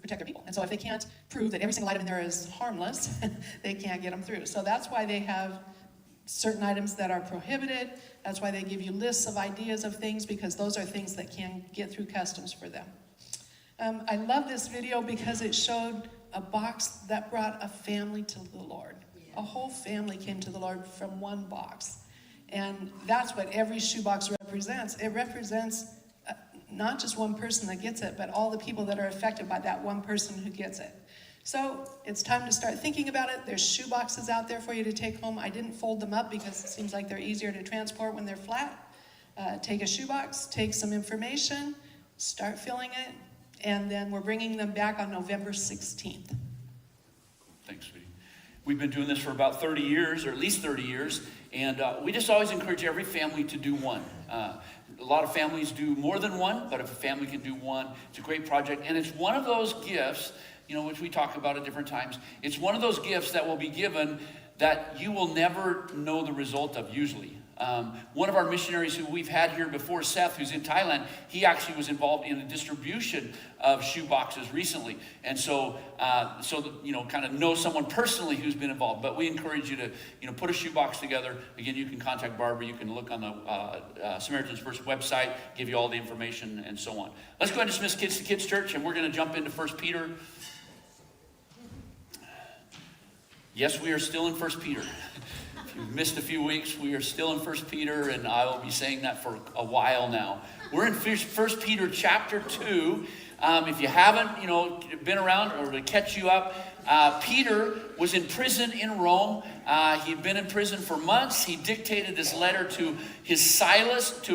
protect their people. And so if they can't prove that every single item in there is harmless, they can't get them through. So that's why they have certain items that are prohibited. That's why they give you lists of ideas of things, because those are things that can get through customs for them. I love this video because it showed a box that brought a family to the Lord. A whole family came to the Lord from one box. And that's what every shoebox represents. It represents not just one person that gets it, but all the people that are affected by that one person who gets it. So it's time to start thinking about it. There's shoe boxes out there for you to take home. I didn't fold them up because it seems like they're easier to transport when they're flat. Take a shoebox, take some information, start filling it, and then we're bringing them back on November 16th. Thanks, sweetie. We've been doing this for about 30 years, or at least 30 years, and we just always encourage every family to do one. A lot of families do more than one, but if a family can do one, it's a great project. And it's one of those gifts, which we talk about at different times. It's one of those gifts that will be given that you will never know the result of usually. One of our missionaries who we've had here before, Seth, who's in Thailand, he actually was involved in the distribution of shoe boxes recently. And so kind of know someone personally who's been involved. But we encourage you to, put a shoe box together. Again, you can contact Barbara. You can look on the Samaritan's Purse website, give you all the information and so on. Let's go ahead and dismiss Kids to Kids Church, and we're going to jump into 1 Peter. Yes, we are still in 1 Peter. We've missed a few weeks. We are still in 1 Peter, and I will be saying that for a while now. We're in 1 Peter chapter 2. If you haven't, been around, or to catch you up, Peter was in prison in Rome. He'd been in prison for months. He dictated this letter to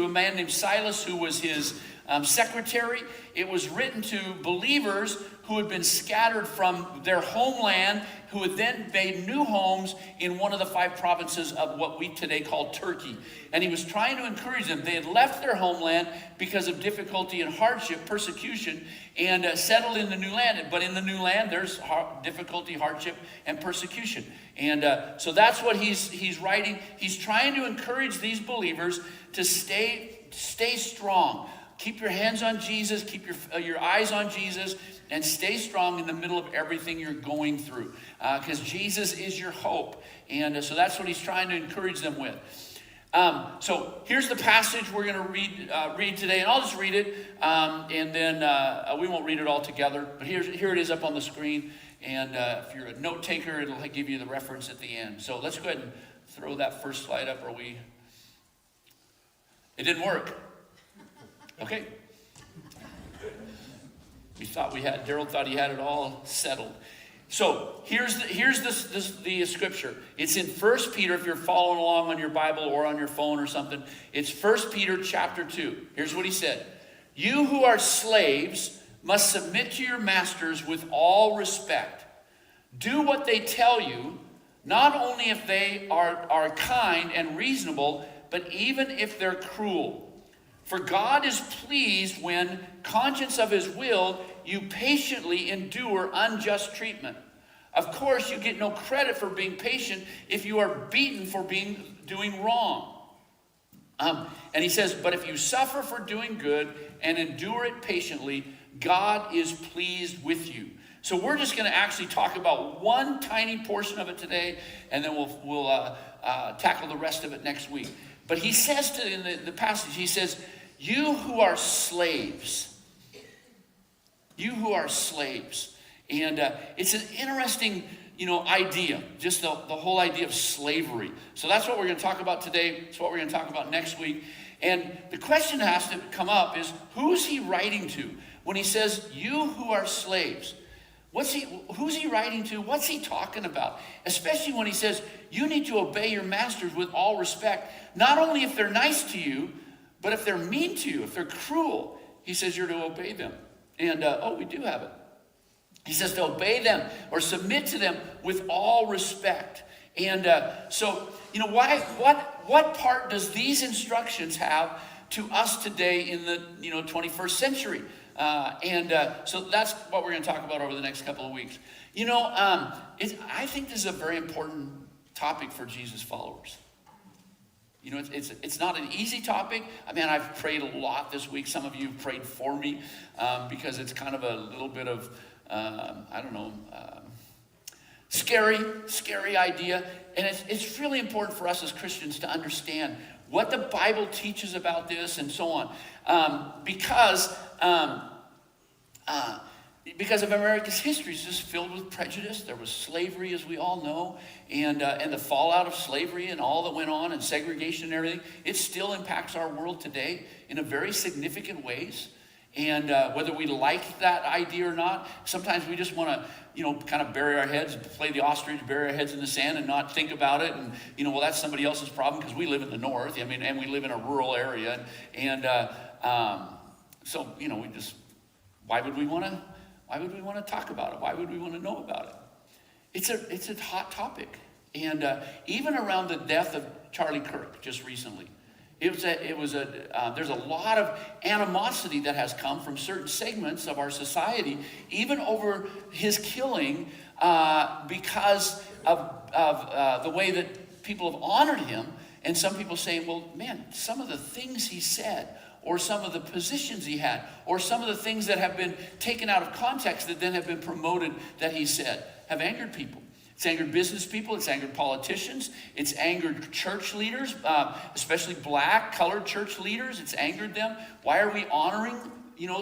a man named Silas, who was his secretary. It was written to believers who had been scattered from their homeland, who had then made new homes in one of the 5 provinces of what we today call Turkey. And he was trying to encourage them. They had left their homeland because of difficulty and hardship, persecution, and settled in the new land. But in the new land, there's difficulty, hardship, and persecution. And so that's what he's writing. He's trying to encourage these believers to stay strong. Keep your hands on Jesus, keep your eyes on Jesus, and stay strong in the middle of everything you're going through, because Jesus is your hope. And so that's what he's trying to encourage them with. So here's the passage we're going to read today, and I'll just read it, and then we won't read it all together, but here it is up on the screen, and if you're a note taker, it'll give you the reference at the end. So let's go ahead and throw that first slide up. It didn't work. Okay. Daryl thought he had it all settled. So here's the scripture. It's in 1 Peter, if you're following along on your Bible or on your phone or something. It's 1 Peter chapter 2. Here's what he said. You who are slaves must submit to your masters with all respect. Do what they tell you, not only if they are kind and reasonable, but even if they're cruel. For God is pleased when, conscious of his will, you patiently endure unjust treatment. Of course, you get no credit for being patient if you are beaten for doing wrong. And he says, but if you suffer for doing good and endure it patiently, God is pleased with you. So we're just going to actually talk about one tiny portion of it today, and then we'll tackle the rest of it next week. But he says in the passage, he says, you who are slaves. You who are slaves. And it's an interesting, idea, just the whole idea of slavery. So that's what we're going to talk about today. It's what we're going to talk about next week. And the question that has to come up is, who's he writing to when he says, you who are slaves? Who's he writing to? What's he talking about? Especially when he says, you need to obey your masters with all respect, not only if they're nice to you, but if they're mean to you, if they're cruel. He says you're to obey them. And, we do have it. He says to obey them or submit to them with all respect. And so, what part does these instructions have to us today in the, 21st century? So that's what we're going to talk about over the next couple of weeks. I think this is a very important topic for Jesus followers. It's not an easy topic. I've prayed a lot this week. Some of you have prayed for me because it's kind of a little bit of I don't know, scary idea. And it's really important for us as Christians to understand what the Bible teaches about this and so on. Because of America's history is just filled with prejudice. There was slavery, as we all know, and the fallout of slavery and all that went on, and segregation and everything. It still impacts our world today in a very significant ways. And whether we like that idea or not, sometimes we just want to, kind of bury our heads, play the ostrich, bury our heads in the sand and not think about it. And, well, that's somebody else's problem because we live in the north. And we live in a rural area. So, we just, why would we want to talk about it? Why would we want to know about it? It's a hot topic. And even around the death of Charlie Kirk just recently, there's a lot of animosity that has come from certain segments of our society, even over his killing, because of the way that people have honored him. And some people saying, well, man, some of the things he said, or some of the positions he had, or some of the things that have been taken out of context that then have been promoted that he said, have angered people. It's angered business people, it's angered politicians, it's angered church leaders, especially black, colored church leaders, it's angered them. Why are we honoring,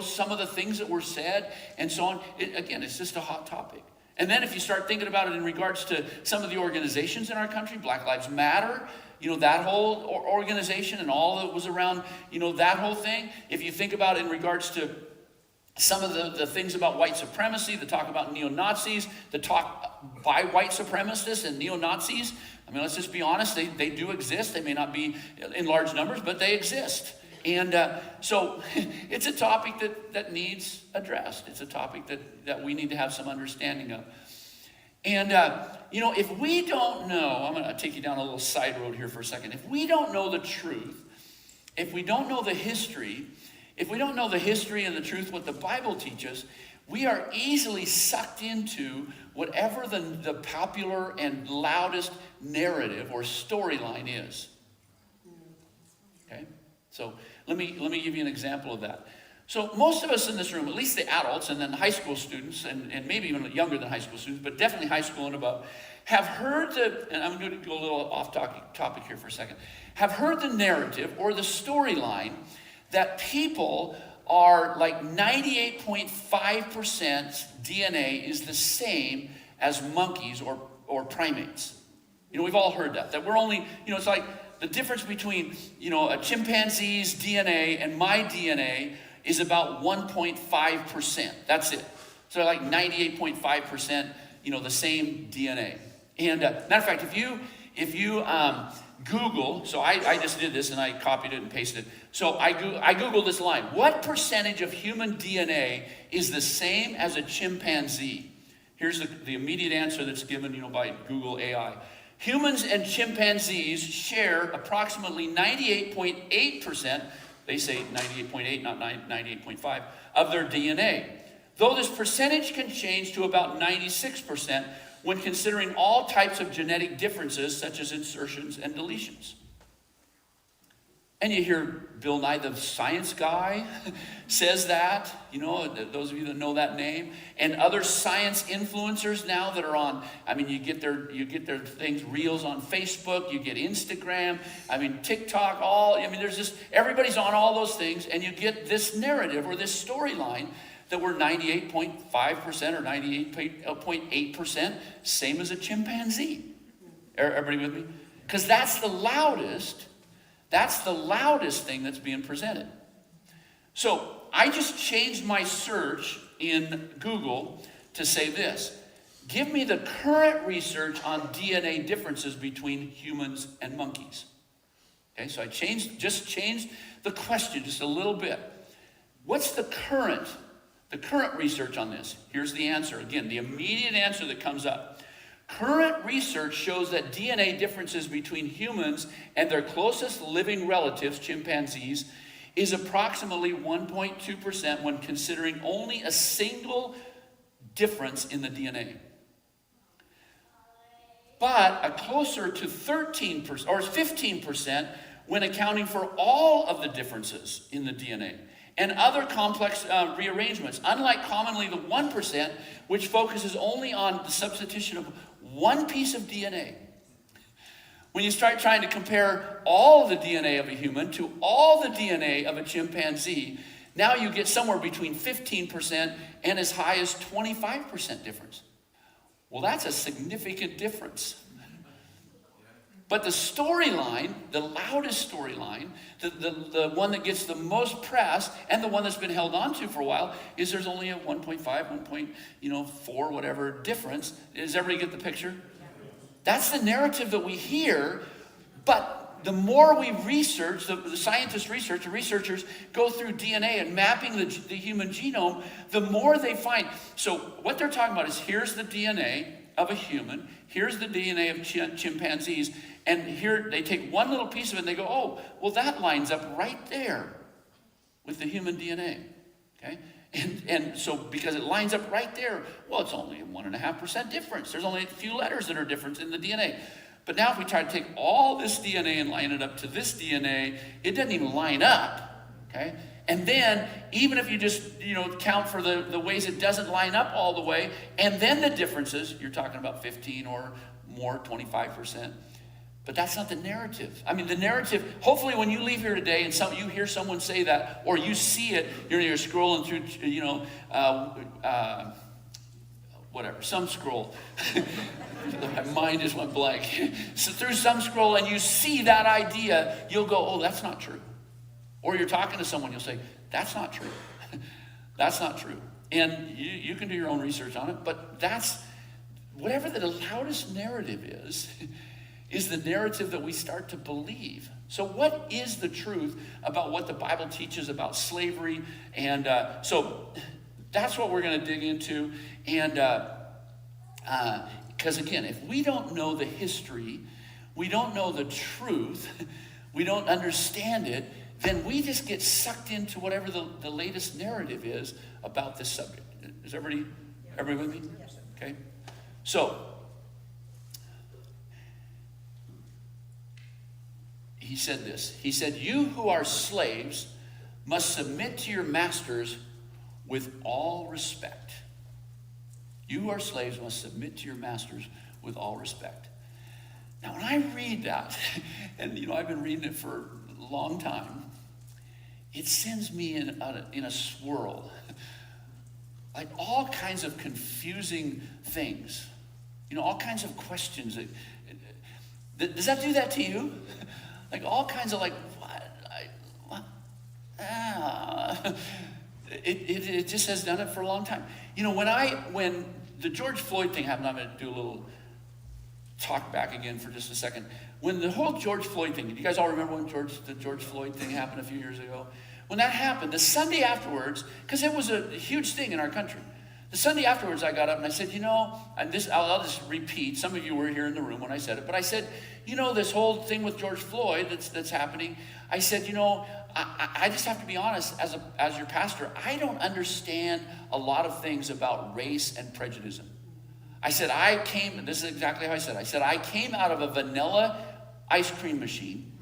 some of the things that were said and so on? Again, it's just a hot topic. And then if you start thinking about it in regards to some of the organizations in our country, Black Lives Matter, that whole organization and all that was around, that whole thing. If you think about it in regards to some of the things about white supremacy, the talk about neo-Nazis, the talk by white supremacists and neo-Nazis. Let's just be honest, they do exist. They may not be in large numbers, but they exist. And so it's a topic that needs addressed. It's a topic that we need to have some understanding of. And, if we don't know, I'm going to take you down a little side road here for a second. If we don't know the truth, if we don't know the history, if we don't know the history and the truth, what the Bible teaches, we are easily sucked into whatever the popular and loudest narrative or storyline is. Okay? So let me give you an example of that. So most of us in this room, at least the adults and then high school students, and maybe even younger than high school students, but definitely high school and above, have heard and I'm going to go a little off topic here for a second, have heard the narrative or the storyline that people are like 98.5% DNA is the same as monkeys or primates. We've all heard that we're only, it's like the difference between, a chimpanzee's DNA and my DNA is about 1.5%. That's it. So like 98.5%, the same DNA. And matter of fact, if you Google, so I just did this and I copied it and pasted it. So I Googled this line. What percentage of human DNA is the same as a chimpanzee? Here's the immediate answer that's given, by Google AI. Humans and chimpanzees share approximately 98.8%, they say 98.8, not 98.5, of their DNA. Though this percentage can change to about 96% when considering all types of genetic differences such as insertions and deletions. And you hear Bill Nye the Science Guy says that, those of you that know that name, and other science influencers now that are on, you get their things, reels on Facebook, you get Instagram, TikTok, there's just, everybody's on all those things, and you get this narrative or this storyline that we're 98.5% or 98.8%, same as a chimpanzee. Everybody with me? Because that's the loudest thing that's being presented. So I just changed my search in Google to say this. Give me the current research on DNA differences between humans and monkeys. Okay, so I changed the question just a little bit. What's the current research on this? Here's the answer. Again, the immediate answer that comes up. Current research shows that DNA differences between humans and their closest living relatives, chimpanzees, is approximately 1.2% when considering only a single difference in the DNA. But a closer to 13% or 15% when accounting for all of the differences in the DNA. and other complex rearrangements, unlike commonly the 1%, which focuses only on the substitution of one piece of DNA. When you start trying to compare all the DNA of a human to all the DNA of a chimpanzee, now you get somewhere between 15% and as high as 25% difference. Well, that's a significant difference. But the storyline, the loudest storyline, the one that gets the most press and the one that's been held on to for a while is there's only a 1.5, 1.4, whatever difference. Does everybody get the picture? That's the narrative that we hear, but the more we research, the scientists research, the researchers go through DNA and mapping the human genome, the more they find. So what they're talking about is here's the DNA of a human, here's the DNA of chimpanzees, and here they take one little piece of it and they go, oh, well that lines up right there with the human DNA, okay? And so because it lines up right there, well, it's only a 1.5% difference. There's only a few letters that are different in the DNA. But now if we try to take all this DNA and line it up to this DNA, it doesn't even line up, okay? And then even if you just, count for the ways it doesn't line up all the way, and then the differences, you're talking about 15 or more, 25%. But that's not the narrative. I mean, the narrative, hopefully when you leave here today and you hear someone say that, or you see it, you're scrolling through, whatever, some scroll. My mind just went blank. So through some scroll and you see that idea, you'll go, oh, that's not true. Or you're talking to someone, you'll say, that's not true. That's not true. And you can do your own research on it, but that's, whatever the loudest narrative is the narrative that we start to believe. So what is the truth about what the Bible teaches about slavery? And so that's what we're going to dig into. And because again, if we don't know the history, we don't know the truth, we don't understand it, then we just get sucked into whatever the latest narrative is about this subject. Is everybody with me? Yes. Okay. So he said this. He said, you who are slaves must submit to your masters with all respect. You who are slaves must submit to your masters with all respect. Now, when I read that, and I've been reading it for a long time, it sends me in a swirl. Like all kinds of confusing things. All kinds of questions. Does that do that to you? Like all kinds of what? It just has done it for a long time. When the George Floyd thing happened, I'm going to do a little talk back again for just a second. When the whole George Floyd thing, do you guys all remember when the George Floyd thing happened a few years ago? When that happened, the Sunday afterwards, because it was a huge thing in our country, the Sunday afterwards I got up and I said, I'll just repeat, some of you were here in the room when I said it, but I said, this whole thing with George Floyd that's happening, I said, I just have to be honest, as your pastor, I don't understand a lot of things about race and prejudice. I said, this is exactly how I said, I came out of a vanilla ice cream machine.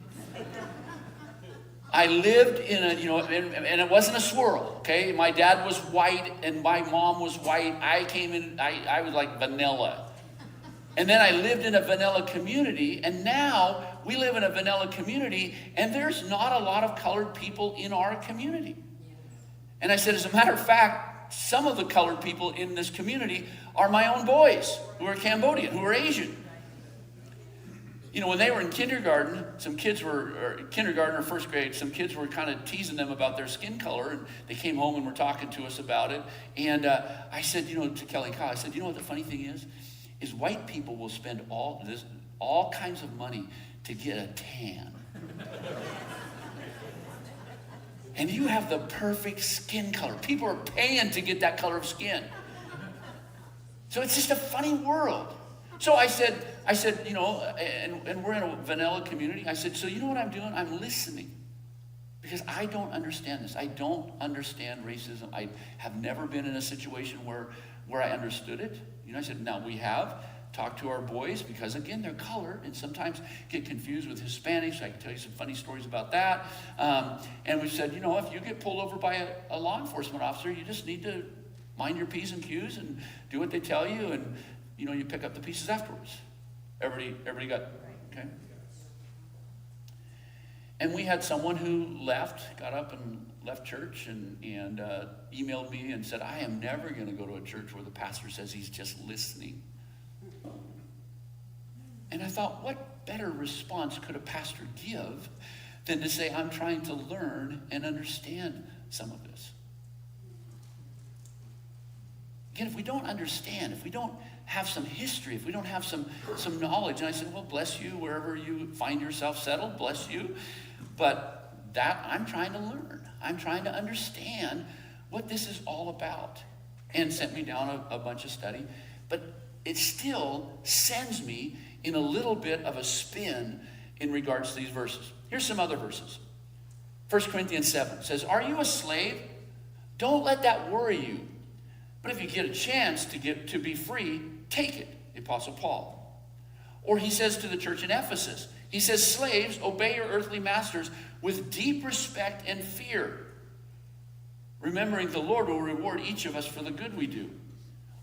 I lived in and it wasn't a swirl, okay? My dad was white and my mom was white. I came in, I was like vanilla. And then I lived in a vanilla community, and now we live in a vanilla community, and there's not a lot of colored people in our community. And I said, as a matter of fact, some of the colored people in this community are my own boys who are Cambodian, who are Asian. When they were in kindergarten, kindergarten or first grade, some kids were kind of teasing them about their skin color, and they came home and were talking to us about it. And I said, to Kelly and Kyle, I said, what the funny thing is white people will spend all kinds of money to get a tan. And you have the perfect skin color. People are paying to get that color of skin. So it's just a funny world. So I said, and we're in a vanilla community. I said, so you know what I'm doing? I'm listening. Because I don't understand this. I don't understand racism. I have never been in a situation where I understood it. I said, now we have talk to our boys because, again, they're colored and sometimes get confused with Hispanics. I can tell you some funny stories about that. And we said, if you get pulled over by a law enforcement officer, you just need to mind your P's and Q's and do what they tell you, and, you pick up the pieces afterwards. Everybody got, okay? And we had someone who got up and left church and emailed me and said, I am never going to go to a church where the pastor says he's just listening. And I thought, what better response could a pastor give than to say, I'm trying to learn and understand some of this? Again, if we don't understand, if we don't have some history, if we don't have some knowledge, and I said, well, bless you, wherever you find yourself settled, bless you. But that I'm trying to learn. I'm trying to understand what this is all about. And sent me down a bunch of study. But it still sends me in a little bit of a spin in regards to these verses. Here's some other verses. 1 Corinthians 7 says, are you a slave? Don't let that worry you. But if you get a chance to be free, take it, the Apostle Paul. Or he says to the church in Ephesus, he says, slaves, obey your earthly masters with deep respect and fear, remembering the Lord will reward each of us for the good we do.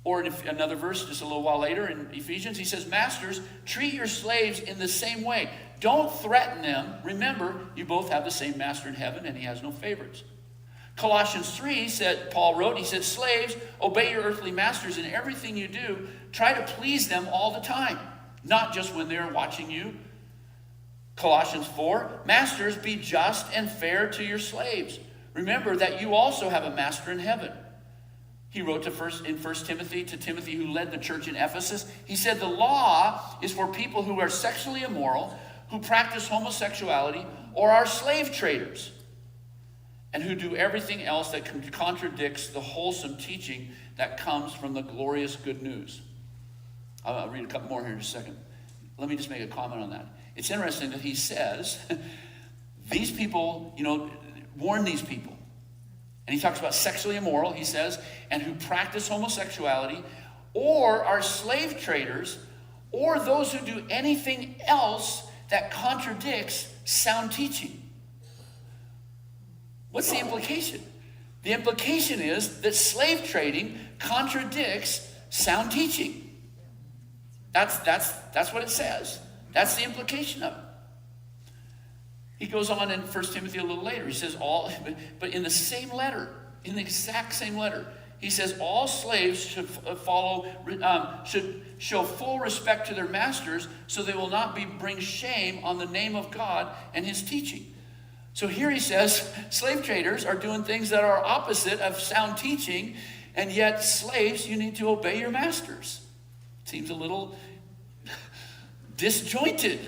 Or in another verse, just a little while later in Ephesians, he says, masters, treat your slaves in the same way. Don't threaten them. Remember, you both have the same master in heaven, and he has no favorites. Colossians 3 Paul wrote, he said, slaves, obey your earthly masters in everything you do. Try to please them all the time, not just when they're watching you. Colossians 4, masters, be just and fair to your slaves. Remember that you also have a master in heaven. He wrote in 1 Timothy to Timothy, who led the church in Ephesus, he said, the law is for people who are sexually immoral, who practice homosexuality, or are slave traders, and who do everything else that contradicts the wholesome teaching that comes from the glorious good news. I'll read a couple more here in a second. Let me just make a comment on that. It's interesting that he says, these people, warn these people. And he talks about sexually immoral, he says, and who practice homosexuality, or are slave traders, or those who do anything else that contradicts sound teaching. What's the implication? The implication is that slave trading contradicts sound teaching. That's what it says. That's the implication of it. He goes on in 1 Timothy a little later. He says but in the same letter, in the exact same letter, he says all slaves should should show full respect to their masters, so they will not bring shame on the name of God and his teaching. So here he says slave traders are doing things that are opposite of sound teaching, and yet slaves, you need to obey your masters. Seems a little disjointed.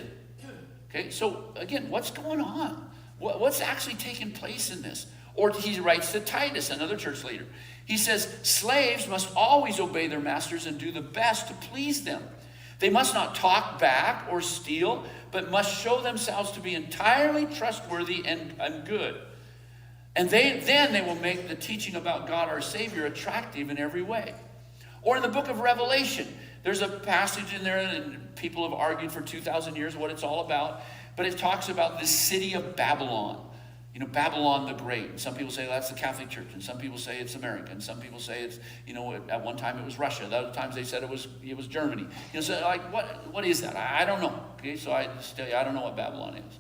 Okay, so again, what's going on? What's actually taking place in this? Or he writes to Titus, another church leader. He says, slaves must always obey their masters and do the best to please them. They must not talk back or steal, but must show themselves to be entirely trustworthy and good. And then they will make the teaching about God our Savior attractive in every way. Or in the book of Revelation, there's a passage in there, and people have argued for 2,000 years what it's all about, but it talks about the city of Babylon. Babylon the Great. And some people say that's the Catholic Church, and some people say it's America, and some people say it's, at one time it was Russia. At other times they said it was Germany. So like, what is that? I don't know. Okay, so I just tell you, I don't know what Babylon is.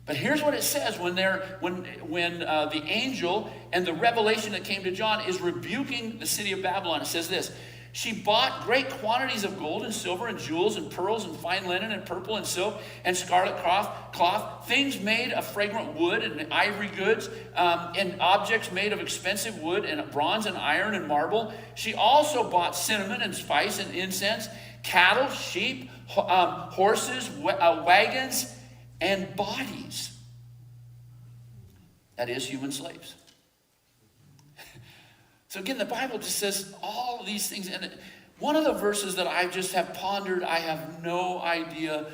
But here's what it says when the angel and the revelation that came to John is rebuking the city of Babylon. It says this: she bought great quantities of gold and silver and jewels and pearls and fine linen and purple and silk and scarlet cloth, things made of fragrant wood and ivory goods, and objects made of expensive wood and bronze and iron and marble. She also bought cinnamon and spice and incense, cattle, sheep, horses, wagons, and bodies. That is, human slaves. So again, the Bible just says all of these things. And one of the verses that I just have pondered, I have no idea.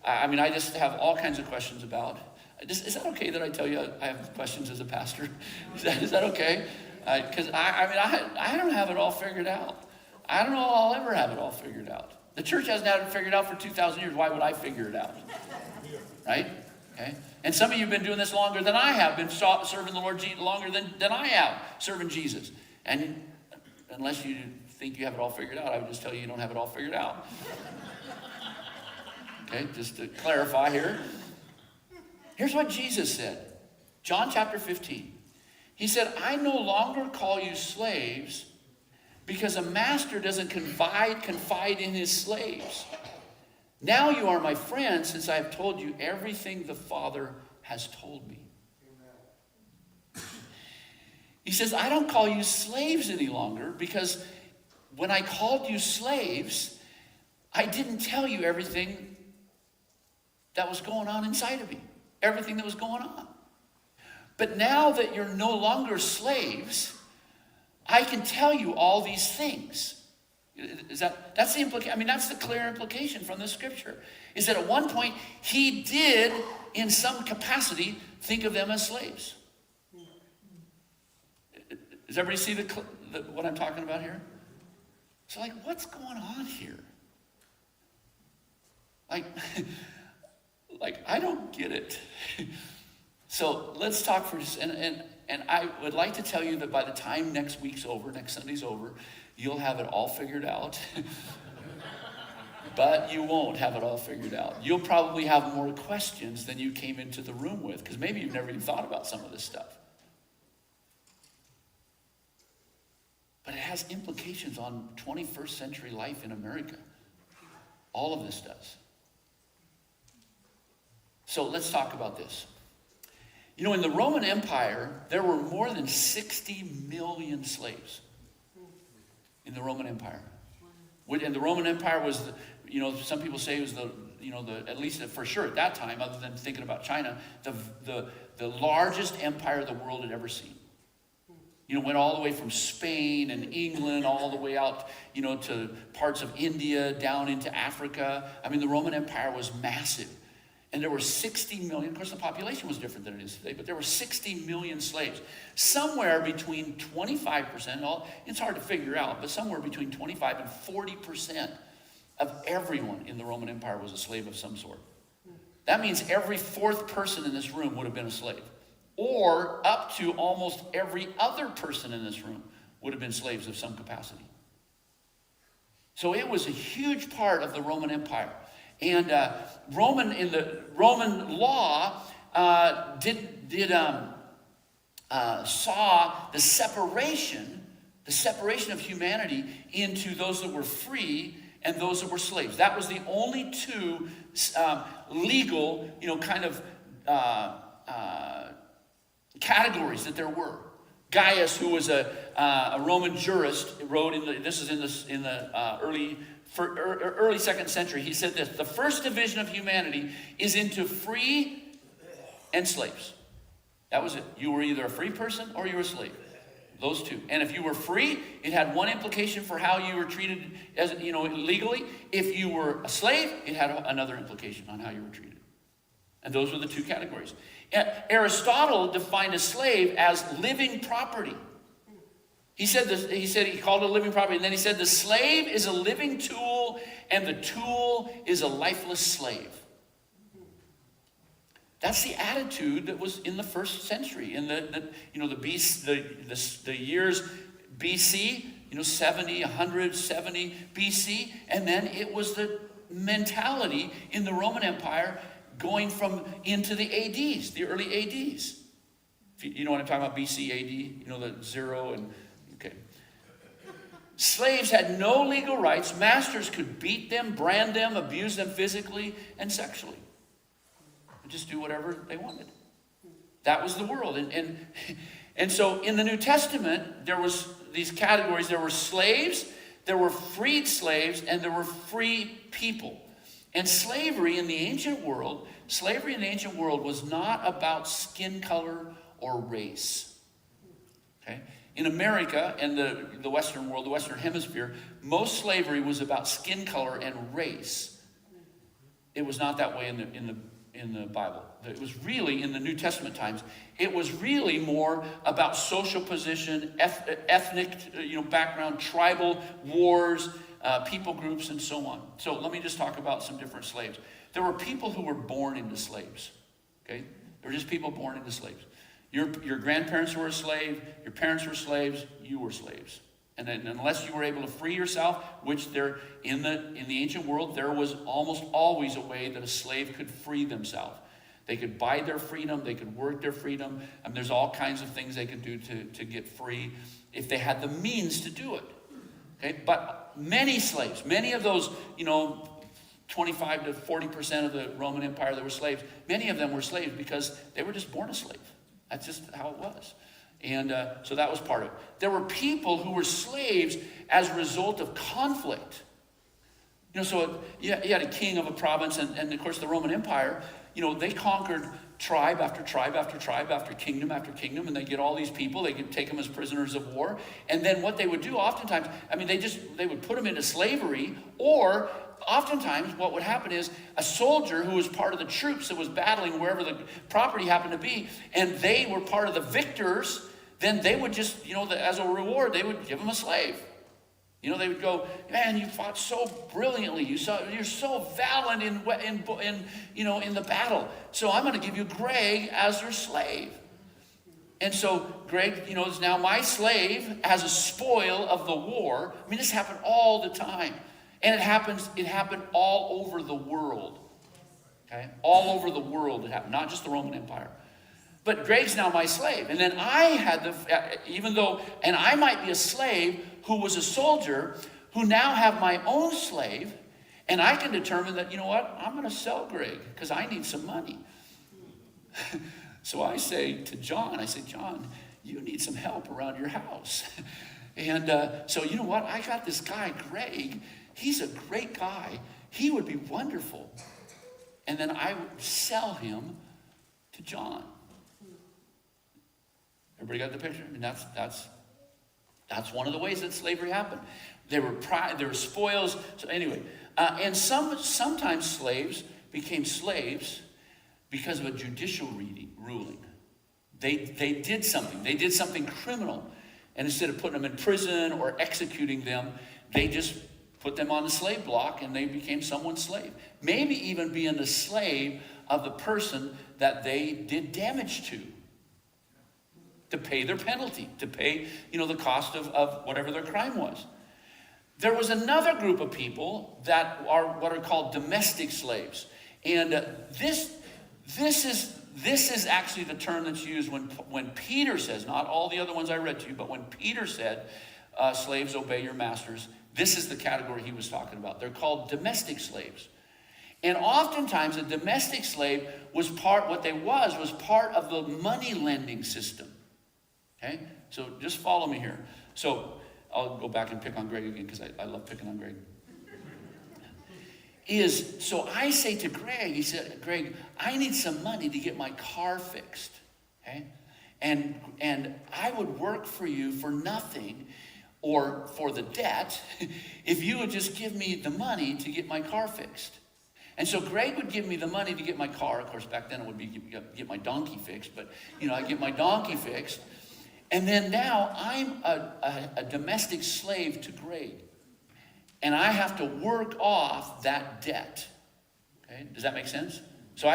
I just have all kinds of questions about. Is that okay that I tell you I have questions as a pastor? Is that okay? Because I don't have it all figured out. I don't know if I'll ever have it all figured out. The church hasn't had it figured out for 2,000 years. Why would I figure it out? Right? Okay. And some of you have been doing this longer than I have, been serving the Lord longer than I have, serving Jesus. And unless you think you have it all figured out, I would just tell you don't have it all figured out. Okay, just to clarify here. Here's what Jesus said. John chapter 15. He said, I no longer call you slaves because a master doesn't confide in his slaves. Now you are my friends since I have told you everything the Father has told me. He says, I don't call you slaves any longer because when I called you slaves, I didn't tell you everything that was going on inside of me. Everything that was going on. But now that you're no longer slaves, I can tell you all these things. That's the implication? I mean, that's the clear implication from the scripture. Is that at one point, he did, in some capacity, think of them as slaves. Does everybody see what I'm talking about here? So like, what's going on here? Like I don't get it. So let's talk for just, and I would like to tell you that by the time next week's over, next Sunday's over, you'll have it all figured out. But you won't have it all figured out. You'll probably have more questions than you came into the room with, because maybe you've never even thought about some of this stuff. But it has implications on 21st century life in America. All of this does. So let's talk about this. You know, in the Roman Empire, there were more than 60 million slaves in the Roman Empire. And the Roman Empire was, some people say it was at least for sure at that time, other than thinking about China, the largest empire the world had ever seen. Went all the way from Spain and England, all the way out, to parts of India, down into Africa. I mean, the Roman Empire was massive. And there were 60 million, of course the population was different than it is today, but there were 60 million slaves. Somewhere between 25%, it's hard to figure out, but somewhere between 25 and 40% of everyone in the Roman Empire was a slave of some sort. That means every fourth person in this room would have been a slave. Or up to almost every other person in this room would have been slaves of some capacity. So it was a huge part of the Roman Empire. And in the Roman law saw the separation of humanity into those that were free and those that were slaves. That was the only two legal, categories that there were. Gaius, who was a Roman jurist, wrote in the early second century. He said this: the first division of humanity is into free and slaves. That was it. You were either a free person or you were a slave. Those two. And if you were free, it had one implication for how you were treated as legally. If you were a slave, it had another implication on how you were treated. And those were the two categories. Aristotle defined a slave as living property. He called it a living property, and then he said the slave is a living tool, and the tool is a lifeless slave. That's the attitude that was in the first century, in the years BC, 70, 170 BC, and then it was the mentality in the Roman Empire going from into the ADs, the early ADs. You know what I'm talking about, BC, AD, the zero and, okay. Slaves had no legal rights. Masters could beat them, brand them, abuse them physically and sexually. And just do whatever they wanted. That was the world. And so in the New Testament, there was these categories. There were slaves, there were freed slaves, and there were free people. And slavery in the ancient world was not about skin color or race. Okay? In America and the Western world, the Western Hemisphere, most slavery was about skin color and race. It was not that way in the Bible. It was really, in the New Testament times, it was really more about social position, ethnic background, tribal wars, people groups, and so on. So let me just talk about some different slaves. There were people who were born into slaves. Okay? They were just people born into slaves. Your grandparents were a slave, your parents were slaves, you were slaves. And then unless you were able to free yourself, which there in the ancient world, there was almost always a way that a slave could free themselves. They could buy their freedom, they could work their freedom, and there's all kinds of things they could do to get free if they had the means to do it. Okay? But many slaves, many of those, 25 to 40% of the Roman Empire that were slaves, many of them were slaves because they were just born a slave. That's just how it was. And so that was part of it. There were people who were slaves as a result of conflict. So you had a king of a province, and of course the Roman Empire, they conquered tribe after tribe after tribe after kingdom, and they get all these people. They could take them as prisoners of war. And then what they would do oftentimes, they would put them into slavery, or oftentimes what would happen is a soldier who was part of the troops that was battling wherever the property happened to be, and they were part of the victors, then they would just, as a reward, they would give them a slave. They would go, man, you fought so brilliantly. You're so valiant in the battle. So I'm going to give you Greg as your slave. And so Greg, is now my slave as a spoil of the war. This happened all the time. And it happened all over the world. Okay? All over the world it happened, not just the Roman Empire. But Greg's now my slave. And then I had and I might be a slave who was a soldier who now have my own slave, and I can determine that, I'm going to sell Greg because I need some money. So I say to John, John, you need some help around your house. And so you know what? I got this guy, Greg. He's a great guy. He would be wonderful. And then I would sell him to John. Everybody got the picture? That's one of the ways that slavery happened. There were spoils. So anyway, and sometimes slaves became slaves because of a judicial ruling. They did something. They did something criminal, and instead of putting them in prison or executing them, they just put them on the slave block, and they became someone's slave. Maybe even being the slave of the person that they did damage to pay their penalty, to pay, the cost of whatever their crime was. There was another group of people that are what are called domestic slaves. And this is actually the term that's used when Peter says, not all the other ones I read to you, but when Peter said, slaves, obey your masters, this is the category he was talking about. They're called domestic slaves. And oftentimes a domestic slave was part of the money lending system. Okay, so just follow me here. So I'll go back and pick on Greg again because I love picking on Greg. So I say to Greg, he said, Greg, I need some money to get my car fixed. Okay, and I would work for you for nothing or for the debt if you would just give me the money to get my car fixed. And so Greg would give me the money to get my car. Of course, back then it would be get my donkey fixed, but I get my donkey fixed. And then now I'm a domestic slave to Greg. And I have to work off that debt. Okay, does that make sense? So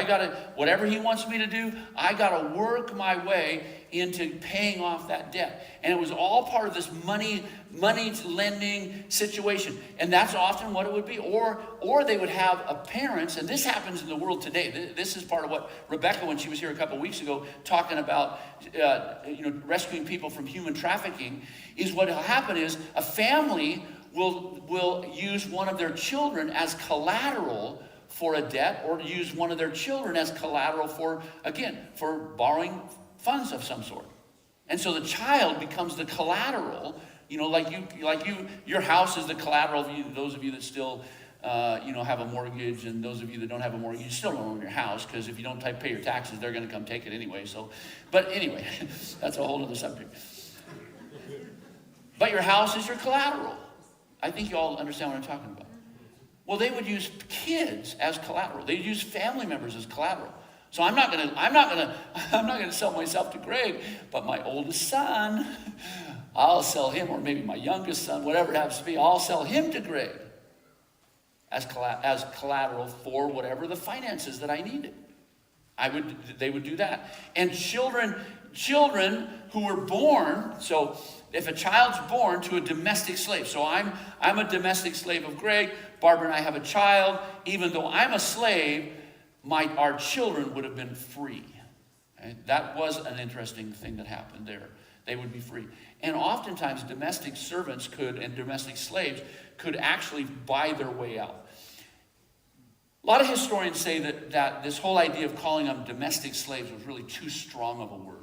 whatever he wants me to do, I got to work my way into paying off that debt. And it was all part of this money lending situation. And that's often what it would be. Or they would have a parents, and this happens in the world today. This is part of what Rebecca, when she was here a couple of weeks ago, talking about rescuing people from human trafficking, is what will happen is a family will use one of their children as collateral for a debt, or use one of their children as collateral for borrowing funds of some sort. And so the child becomes the collateral, your house is the collateral. Those of you that still, have a mortgage, and those of you that don't have a mortgage, you still don't own your house, because if you don't pay your taxes, they're going to come take it anyway. But anyway, that's a whole other subject. But your house is your collateral. I think you all understand what I'm talking about. Well, they would use kids as collateral. They'd use family members as collateral. So I'm not gonna sell myself to Greg, but my oldest son, I'll sell him, or maybe my youngest son, whatever it happens to be, I'll sell him to Greg as collateral for whatever the finances that I needed. They would do that. And children who were born, so if a child's born to a domestic slave, so I'm a domestic slave of Greg, Barbara and I have a child, even though I'm a slave, our children would have been free. Okay? That was an interesting thing that happened there. They would be free. And oftentimes domestic servants and domestic slaves could actually buy their way out. A lot of historians say that this whole idea of calling them domestic slaves was really too strong of a word.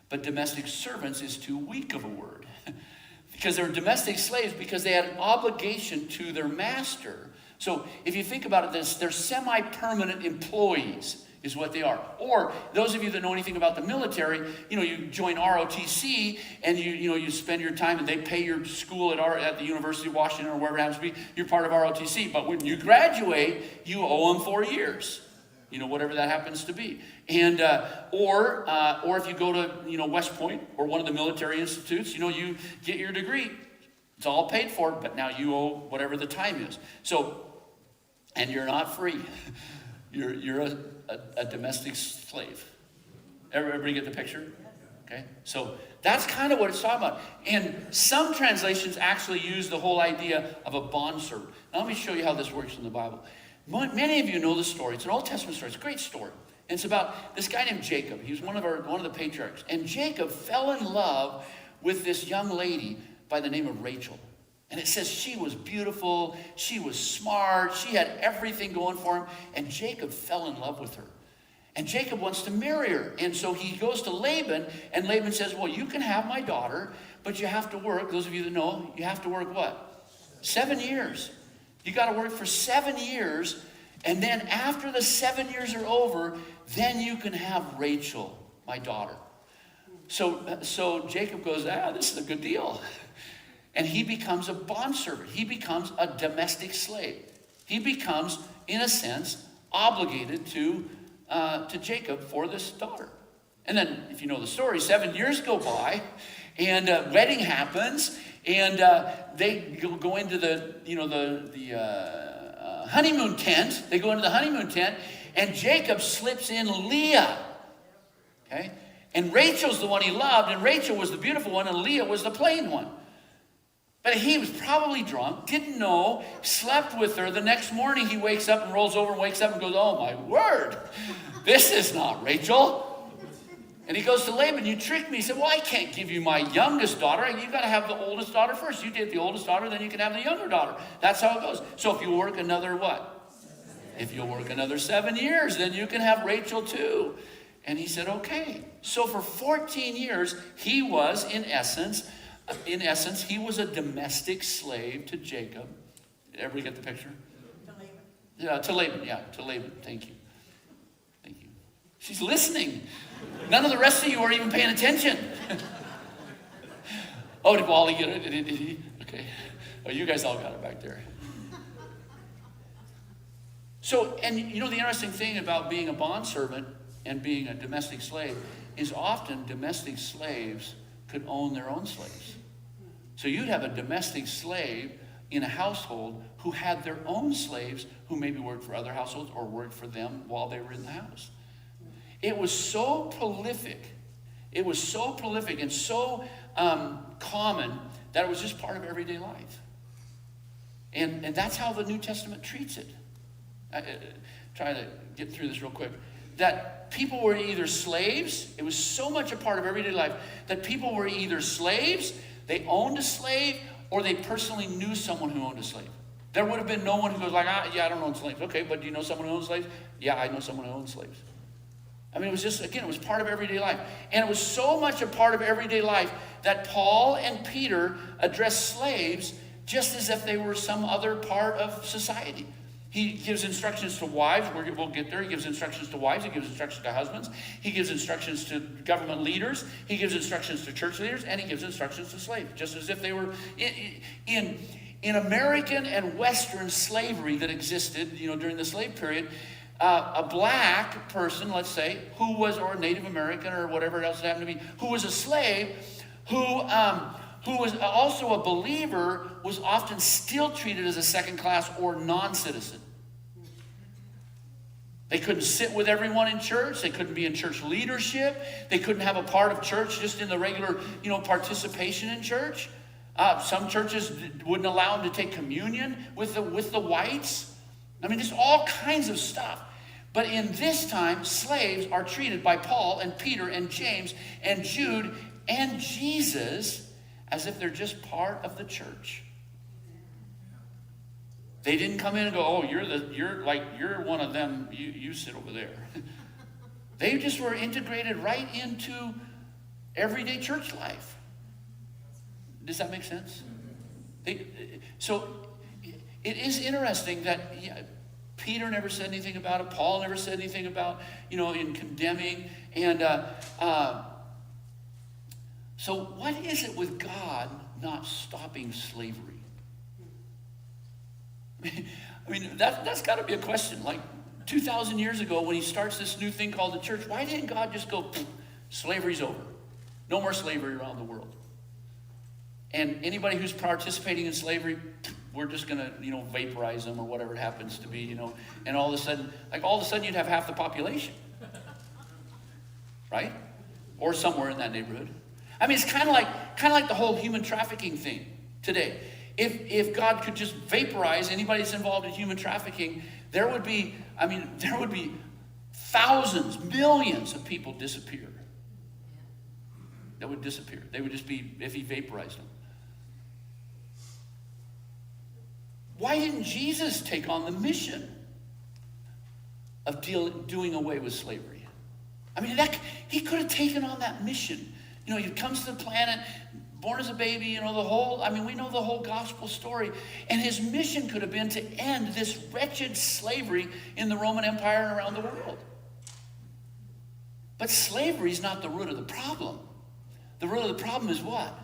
But domestic servants is too weak of a word. Because they were domestic slaves because they had an obligation to their master. So if you think about it, they're semi-permanent employees is what they are. Or those of you that know anything about the military, you join ROTC and you spend your time and they pay your school at the University of Washington or wherever it happens to be. You're part of ROTC. But when you graduate, you owe them 4 years. Whatever that happens to be. And or if you go to West Point or one of the military institutes, you get your degree. It's all paid for, but now you owe whatever the time is. So, and you're not free. You're a domestic slave. Everybody get the picture? Okay, so that's kind of what it's talking about. And some translations actually use the whole idea of a bondservant. Now let me show you how this works in the Bible. Many of you know the story. It's an Old Testament story. It's a great story. And it's about this guy named Jacob. He was one of the patriarchs. And Jacob fell in love with this young lady by the name of Rachel. And it says she was beautiful, she was smart, she had everything going for him. And Jacob fell in love with her. And Jacob wants to marry her. And so he goes to Laban, and Laban says, well, you can have my daughter, but you have to work. Those of you that know, you have to work what? 7 years. You got to work for 7 years, and then after the 7 years are over, then you can have Rachel, my daughter. So Jacob goes, this is a good deal. And he becomes a bondservant. He becomes a domestic slave. He becomes, in a sense, obligated to Jacob for this daughter. And then, if you know the story, 7 years go by, and wedding happens, and they go into the honeymoon tent. They go into the honeymoon tent, and Jacob slips in Leah. Okay, and Rachel's the one he loved, and Rachel was the beautiful one, and Leah was the plain one. But he was probably drunk, didn't know, slept with her. The next morning he wakes up and rolls over and wakes up and goes, oh my word, this is not Rachel. And he goes to Laban, you tricked me. He said, well, I can't give you my youngest daughter. You got to have the oldest daughter first. You did the oldest daughter, then you can have the younger daughter. That's how it goes. So if you work another what? If you'll work another 7 years, then you can have Rachel too. And he said, okay. So for 14 years, he was, in essence, he was a domestic slave to Jacob. Did everybody get the picture? To Laban. Yeah, to Laban. Thank you. She's listening. None of the rest of you are even paying attention. Oh, did Wally get it? Did he? Okay. Oh, you guys all got it back there. So, and the interesting thing about being a bondservant and being a domestic slave is often domestic slaves could own their own slaves. So you'd have a domestic slave in a household who had their own slaves who maybe worked for other households or worked for them while they were in the house. It was so prolific. It was so prolific and so common that it was just part of everyday life. And that's how the New Testament treats it. Try to get through this real quick. That people were either slaves. It was so much a part of everyday life that people were either slaves, they owned a slave, or they personally knew someone who owned a slave. There would have been no one who goes like, yeah, I don't own slaves. Okay, but do you know someone who owns slaves? Yeah, I know someone who owns slaves. I mean, it was just, again, it was part of everyday life. And it was so much a part of everyday life that Paul and Peter addressed slaves just as if they were some other part of society. He gives instructions to wives. We'll get there. He gives instructions to wives. He gives instructions to husbands. He gives instructions to government leaders. He gives instructions to church leaders. And he gives instructions to slaves, just as if they were in American and Western slavery that existed, during the slave period. A black person, let's say, who was, or a Native American or whatever else it happened to be, who was a slave, who was also a believer was often still treated as a second class or non-citizen. They couldn't sit with everyone in church. They couldn't be in church leadership. They couldn't have a part of church just in the regular, participation in church. Some churches wouldn't allow them to take communion with the whites. I mean, just all kinds of stuff. But in this time, slaves are treated by Paul and Peter and James and Jude and Jesus as if they're just part of the church. They didn't come in and go, oh, you're one of them, you sit over there. They just were integrated right into everyday church life. Does that make sense? So it is interesting that Peter never said anything about it. Paul never said anything about, in condemning. And so what is it with God not stopping slavery? I mean, that's got to be a question. Like 2,000 years ago when he starts this new thing called the church, why didn't God just go, slavery's over. No more slavery around the world. And anybody who's participating in slavery, we're just going to, vaporize them or whatever it happens to be, and all of a sudden you'd have half the population. Right? Or somewhere in that neighborhood. I mean, it's kind of like the whole human trafficking thing today. If God could just vaporize anybody that's involved in human trafficking, there would be thousands, millions of people disappear. That would disappear. They would just be, if he vaporized them. Why didn't Jesus take on the mission of doing away with slavery? I mean, he could have taken on that mission. He comes to the planet, born as a baby, we know the whole gospel story. And his mission could have been to end this wretched slavery in the Roman Empire and around the world. But slavery is not the root of the problem. The root of the problem is what?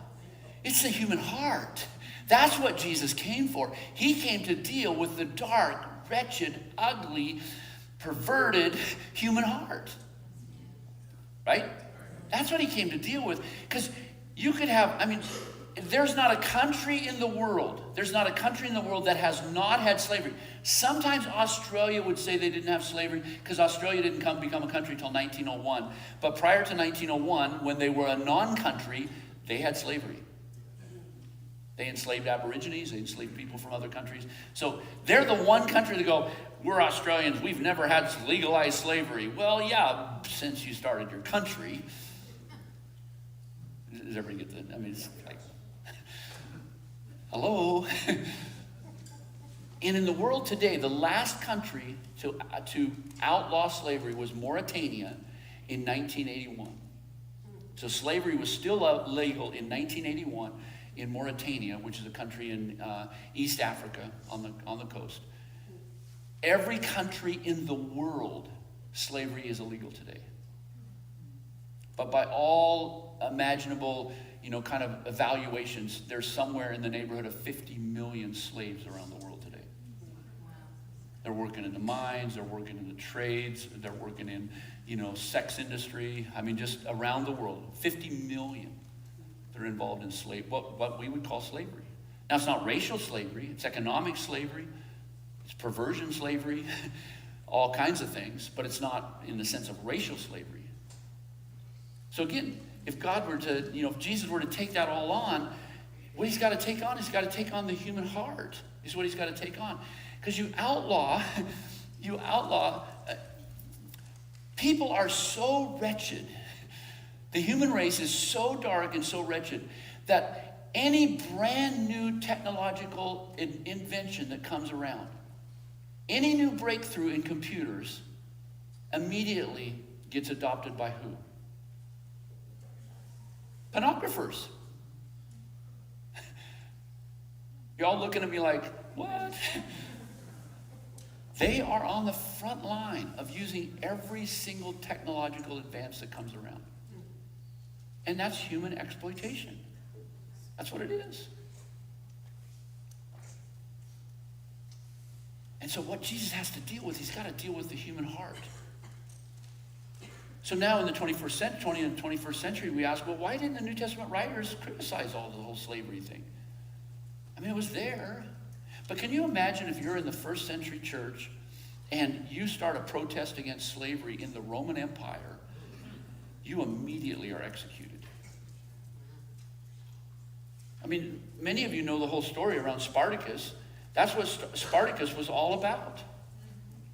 It's the human heart. That's what Jesus came for. He came to deal with the dark, wretched, ugly, perverted human heart. Right? That's what he came to deal with. Because you could have, there's not a country in the world that has not had slavery. Sometimes Australia would say they didn't have slavery because Australia didn't become a country until 1901. But prior to 1901, when they were a non-country, they had slavery. They enslaved Aborigines, they enslaved people from other countries. So they're the one country that go, we're Australians, we've never had legalized slavery. Well, yeah, since you started your country. Does everybody get that? It's like, hello? And in the world today, the last country to outlaw slavery was Mauritania in 1981. So slavery was still legal in 1981 in Mauritania, which is a country in East Africa on the coast. Every country in the world, slavery is illegal today. But by all imaginable, kind of evaluations, there's somewhere in the neighborhood of 50 million slaves around the world today. They're working in the mines, they're working in the trades, they're working in, sex industry. Just around the world, 50 million that are involved in what we would call slavery. Now, it's not racial slavery, it's economic slavery, it's perversion slavery, all kinds of things, but it's not in the sense of racial slavery. So again, if God were to, if Jesus were to take that all on, what he's got to take on, he's got to take on the human heart, is what he's got to take on. Because you outlaw, people are so wretched. The human race is so dark and so wretched that any brand new technological invention that comes around, any new breakthrough in computers immediately gets adopted by who? Pornographers. You're all looking at me like, what? They are on the front line of using every single technological advance that comes around. And that's human exploitation. That's what it is. And so what Jesus has to deal with, he's got to deal with the human heart. So now in the 20th and 21st century, we ask, well, why didn't the New Testament writers criticize all the whole slavery thing? I mean, it was there. But can you imagine if you're in the first century church and you start a protest against slavery in the Roman Empire, you immediately are executed. I mean, many of you know the whole story around Spartacus. That's what Spartacus was all about.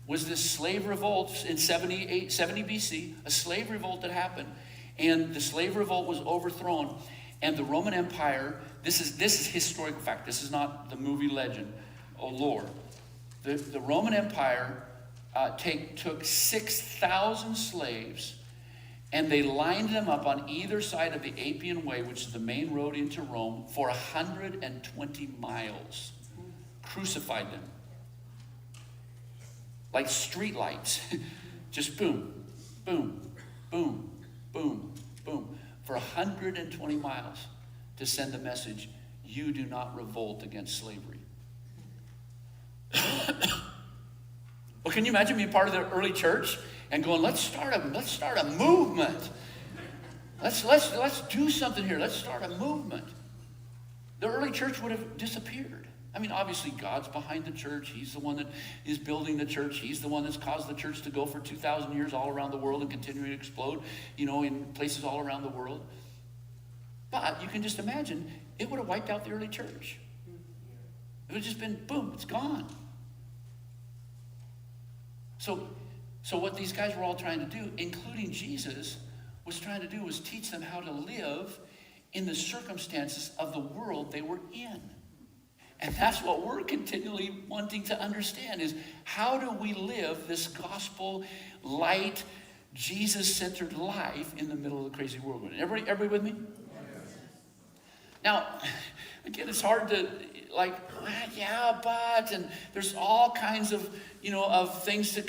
Was this slave revolt in 70 BC, a slave revolt that happened, and the slave revolt was overthrown, and the Roman Empire, this is historical fact, this is not the movie legend or lore. The Roman Empire took 6,000 slaves, and they lined them up on either side of the Appian Way, which is the main road into Rome, for 120 miles, crucified them. Like street lights, just boom, boom, boom, boom, boom, for 120 miles to send the message, you do not revolt against slavery. Well, can you imagine being part of the early church and going, let's start a movement. Let's do something here. Let's start a movement. The early church would have disappeared. I mean, obviously, God's behind the church. He's the one that is building the church. He's the one that's caused the church to go for 2,000 years all around the world and continue to explode, in places all around the world. But you can just imagine, it would have wiped out the early church. It would have just been, boom, it's gone. So what these guys were all trying to do, including Jesus, was trying to do was teach them how to live in the circumstances of the world they were in. And that's what we're continually wanting to understand is how do we live this gospel, light, Jesus-centered life in the middle of the crazy world? Everybody with me? Yes. Now, again, it's hard to and there's all kinds of, of things to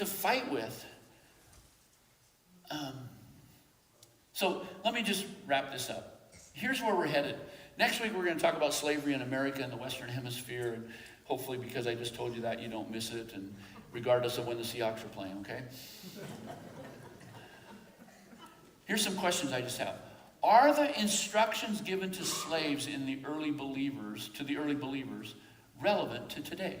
fight with. So let me just wrap this up. Here's where we're headed. Next week, we're going to talk about slavery in America and the Western Hemisphere. And hopefully, because I just told you that, you don't miss it. And regardless of when the Seahawks are playing, okay? Here's some questions I just have. Are the instructions given to slaves in the early believers, relevant to today?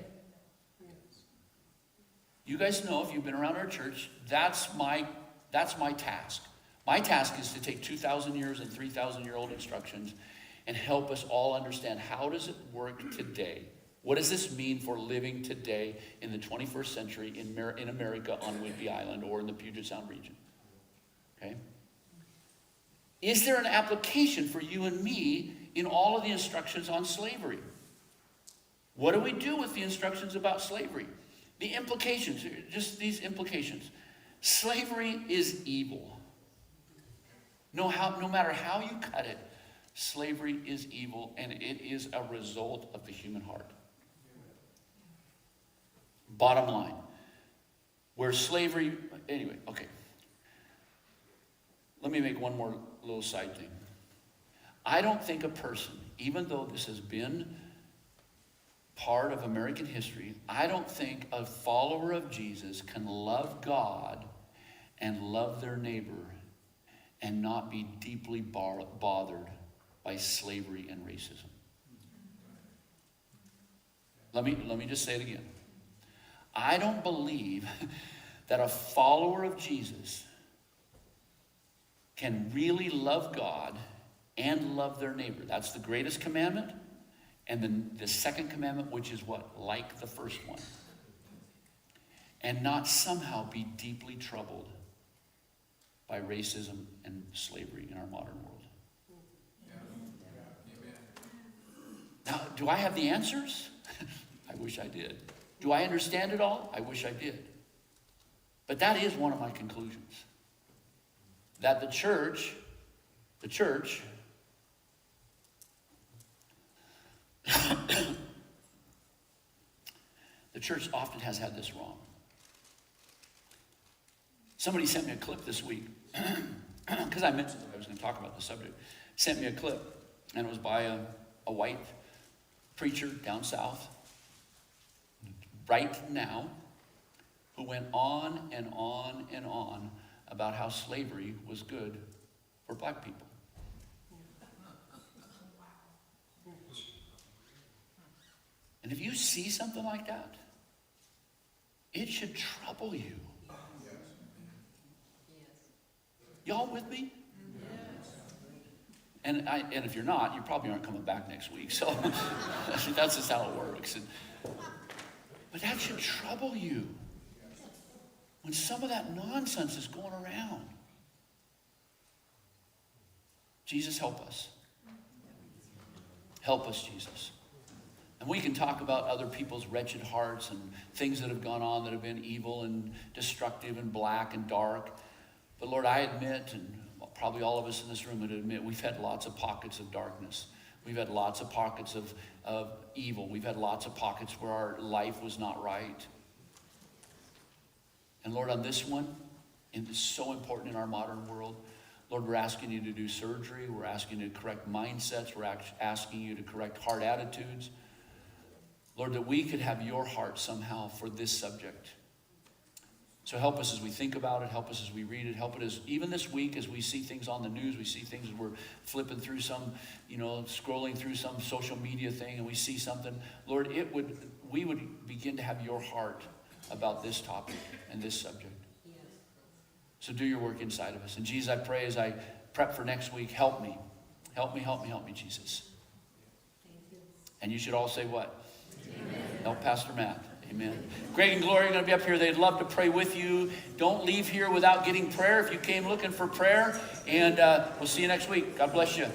You guys know, if you've been around our church, that's my task. My task is to take 2,000 years and 3,000-year-old instructions and help us all understand, how does it work today? What does this mean for living today in the 21st century in America on Whidbey Island or in the Puget Sound region? Okay? Is there an application for you and me in all of the instructions on slavery? What do we do with the instructions about slavery? The implications, just these implications. Slavery is evil. No matter how you cut it, slavery is evil, and it is a result of the human heart. Bottom line, where slavery, anyway, okay. Let me make one more little side thing. I don't think a person, even though this has been part of American history, I don't think a follower of Jesus can love God and love their neighbor and not be deeply bothered by slavery and racism. Let me just say it again. I don't believe that a follower of Jesus can really love God and love their neighbor. That's the greatest commandment. And then the second commandment, which is what? Like the first one. And not somehow be deeply troubled by racism and slavery in our modern world. Now, do I have the answers? I wish I did. Do I understand it all? I wish I did. But that is one of my conclusions. That the church the church often has had this wrong. Somebody sent me a clip this week, because I mentioned that I was going to talk about the subject. Sent me a clip, and it was by a white preacher down south. Right now, who went on and on and on about how slavery was good for black people. And if you see something like that, it should trouble you. Y'all with me? And if you're not, you probably aren't coming back next week. So that's just how it works. But that should trouble you when some of that nonsense is going around. Jesus, help us. Help us, Jesus. And we can talk about other people's wretched hearts and things that have gone on that have been evil and destructive and black and dark. But Lord, I admit, and probably all of us in this room would admit, we've had lots of pockets of darkness. We've had lots of pockets of evil. We've had lots of pockets where our life was not right. And Lord, on this one, it is so important in our modern world. Lord, we're asking you to do surgery. We're asking you to correct mindsets. We're asking you to correct heart attitudes. Lord, that we could have your heart somehow for this subject. So help us as we think about it. Help us as we read it. Help it as, even this week, as we see things on the news, we see things as we're flipping through some, scrolling through some social media thing, and we see something. Lord, we would begin to have your heart about this topic and this subject. So do your work inside of us. And Jesus, I pray as I prep for next week, help me. Help me, help me, help me, Jesus. And you should all say what? Amen. Help Pastor Matt. Amen. Greg and Gloria are going to be up here. They'd love to pray with you. Don't leave here without getting prayer if you came looking for prayer. And we'll see you next week. God bless you.